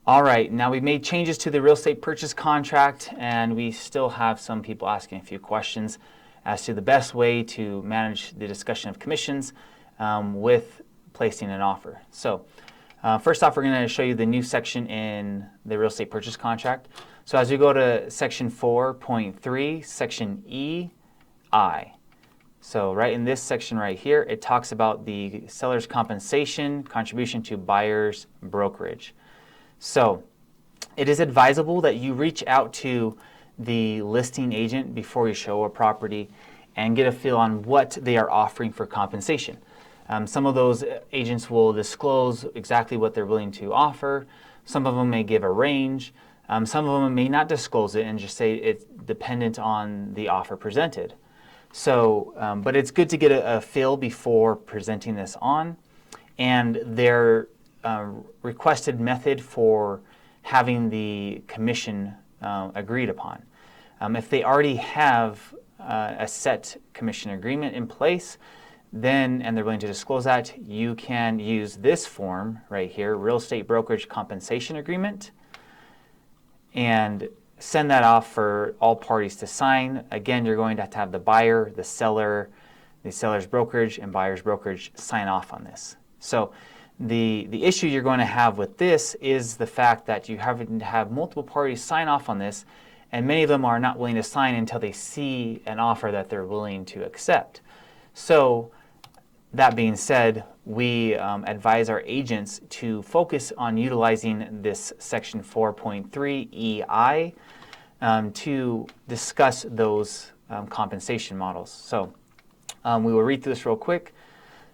All right, now we've made changes to the real estate purchase contract, and we still have some people asking a few questions as to the best way to manage the discussion of commissions with placing an offer. So first off, we're going to show you the new section in the real estate purchase contract. So as we go to section 4.3, section EI. So right in this section right here, it talks about the seller's compensation contribution to buyer's brokerage. So it is advisable that you reach out to the listing agent before you show a property and get a feel on what they are offering for compensation. Some of those agents will disclose exactly what they're willing to offer. Some of them may give a range. Some of them may not disclose it and just say it's dependent on the offer presented. So, but it's good to get a feel before presenting this on. And their requested method for having the commission agreed upon. If they already have a set commission agreement in place, then, and they're willing to disclose that, you can use this form right here, Real Estate Brokerage Compensation Agreement, and send that off for all parties to sign. Again, you're going to have the buyer, the seller's brokerage, and buyer's brokerage sign off on this. So the issue you're going to have with this is the fact that you have multiple parties sign off on this, and many of them are not willing to sign until they see an offer that they're willing to accept. So that being said, we advise our agents to focus on utilizing this section 4.3 EI to discuss those compensation models. So we will read through this real quick.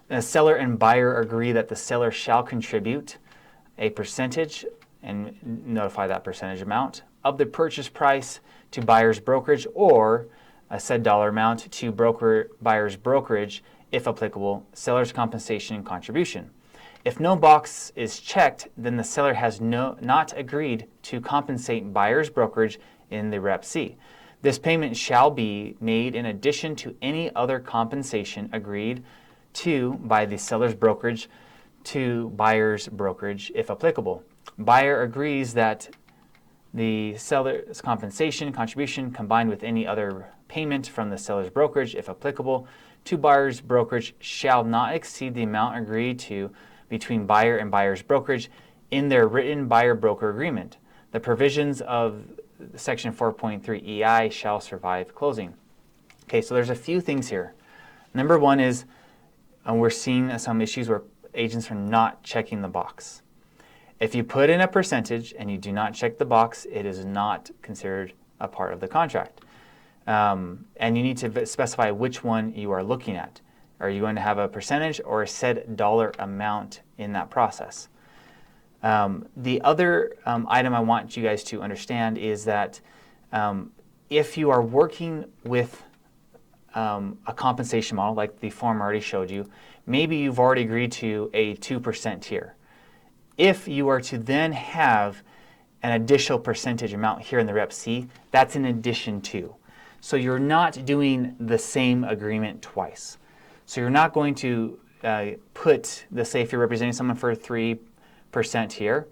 The seller and buyer agree that the seller shall contribute a percentage and notify that percentage amount of the purchase price to buyer's brokerage, or a said dollar amount to buyer's brokerage, if applicable, seller's compensation and contribution. If no box is checked, then the seller has not agreed to compensate buyer's brokerage in the REPC. This payment shall be made in addition to any other compensation agreed to by the seller's brokerage to buyer's brokerage, if applicable. Buyer agrees that the seller's compensation contribution combined with any other payment from the seller's brokerage, if applicable, to buyer's brokerage shall not exceed the amount agreed to between buyer and buyer's brokerage in their written buyer-broker agreement. The provisions of section 4.3 EI shall survive closing. Okay, so there's a few things here. Number one is we're seeing some issues where agents are not checking the box. If you put in a percentage and you do not check the box, it is not considered a part of the contract. And you need to specify which one you are looking at. Are you going to have a percentage or a said dollar amount in that process? The other item I want you guys to understand is that if you are working with a compensation model like the form already showed you, maybe you've already agreed to a 2% here. If you are to then have an additional percentage amount here in the REPC, that's in addition to. So you're not doing the same agreement twice. So you're not going to put, let's say if you're representing someone for 3% here,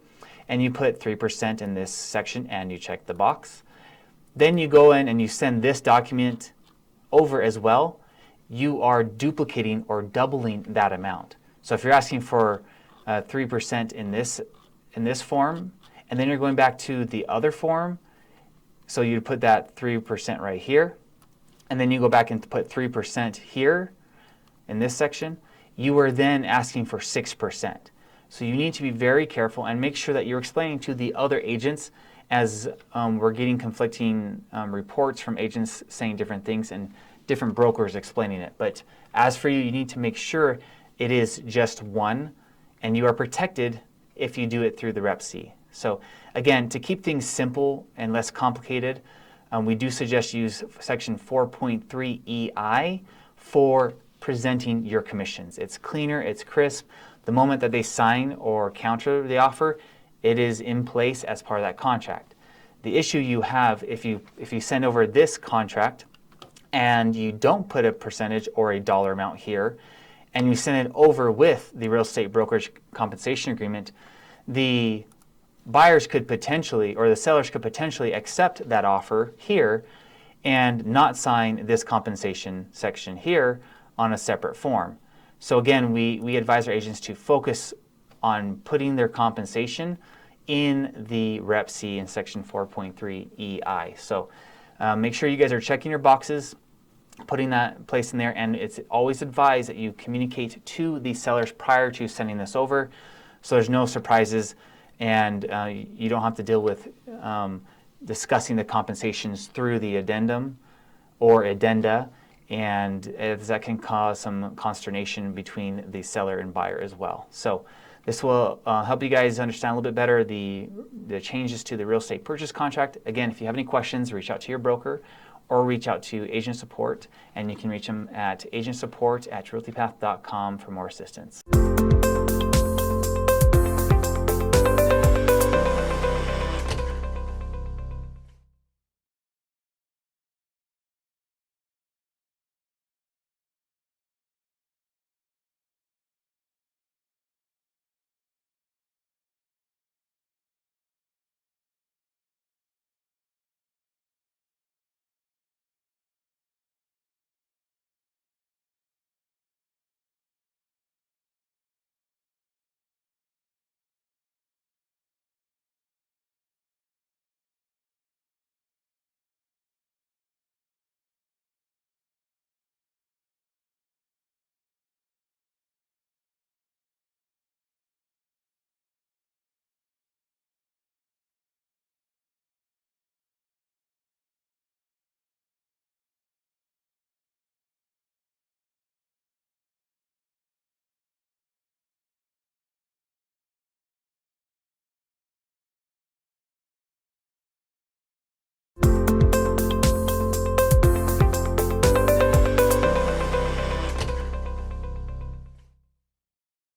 and you put 3% in this section and you check the box, then you go in and you send this document over as well, you are duplicating or doubling that amount. So if you're asking for 3% in this form, and then you're going back to the other form, so you put that 3% right here, and then you go back and put 3% here in this section, you are then asking for 6%. So you need to be very careful and make sure that you're explaining to the other agents, as we're getting conflicting reports from agents saying different things and different brokers explaining it. But as for you, you need to make sure it is just one, and you are protected if you do it through the REPC. So again, to keep things simple and less complicated, we do suggest use section 4.3 EI for presenting your commissions. It's cleaner, it's crisp. The moment that they sign or counter the offer, it is in place as part of that contract. The issue you have if you send over this contract and you don't put a percentage or a dollar amount here, and you send it over with the real estate brokerage compensation agreement, the buyers could potentially, or the sellers could potentially accept that offer here and not sign this compensation section here on a separate form. So again, we advise our agents to focus on putting their compensation in the REPC in section 4.3 EI. So make sure you guys are checking your boxes, putting that place in there, and it's always advised that you communicate to the sellers prior to sending this over, so there's no surprises, and you don't have to deal with discussing the compensations through the addendum or addenda, and that can cause some consternation between the seller and buyer as well. So this will help you guys understand a little bit better the changes to the real estate purchase contract. Again, if you have any questions, reach out to your broker or reach out to agent support, and you can reach them at agentsupport@realtypath.com for more assistance.